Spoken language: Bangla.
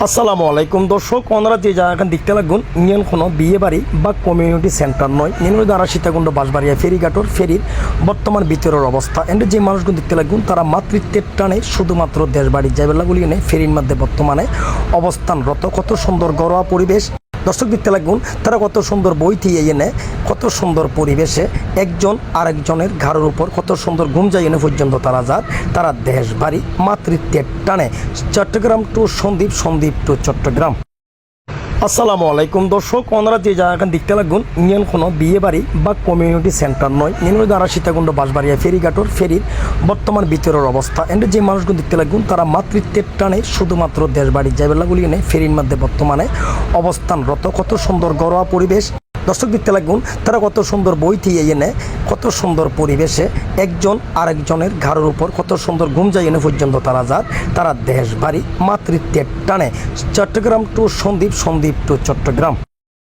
আসসালামু আলাইকুম দর্শক, ওনারা যে জায়গাখান দেখতে লাগুন ইউনিয়ন কোনো বিয়ে বাড়ি বা কমিউনিটি সেন্টার নয়। নিম্ন দ্বারা সীতাকুণ্ড বাঁশবাড়িয়া ফেরিঘাটর ফেরির বর্তমান ভিতরের অবস্থা এন্ড যে মানুষগুলো দেখতে লাগুন তারা মাতৃত্বের টানে শুধুমাত্র দেশ বাড়ির জায়গাগুলি এনে ফেরির মধ্যে বর্তমানে অবস্থানরত। কত সুন্দর ঘরোয়া পরিবেশ দর্শক দেখতে লাগুন, তারা কত সুন্দর বইটি এনে কত সুন্দর পরিবেশে একজন আরেকজনের ঘাড়ের উপর কত সুন্দর ঘুম যায় এনে পর্যন্ত তারা দেশ বাড়ি মাতৃত্বের টানে। Chattogram to Sandwip, Sandwip to Chattogram. আসসালামু আলাইকুম দর্শক, ওনারা যে জায়গাখান দেখতে লাগুন ইউনিয়ন কোনো বিয়ে বাড়ি বা কমিউনিটি সেন্টার নয়। নিম্ন দ্বারা সীতাকুণ্ড বাঁশবাড়িয়া ফেরিঘাটর ফেরির বর্তমান ভিতরের অবস্থা এন্ড যে মানুষগুলো দেখতে লাগুন তারা মাতৃত্বের টানে শুধুমাত্র দেশ বাড়ির জায়গাগুলি এনে ফেরির মধ্যে বর্তমানে অবস্থানরত। কত সুন্দর ঘরোয়া পরিবেশ দর্শক দেখতে লাগুন, তারা কত সুন্দর বইটি এনে কত সুন্দর পরিবেশে একজন আরেকজনের ঘাড়ের উপর কত সুন্দর ঘুম যায় এনে পর্যন্ত তারা দেশ বাড়ি মাতৃত্বের টানে। Chattogram to Sandwip, Sandwip to Chittagong.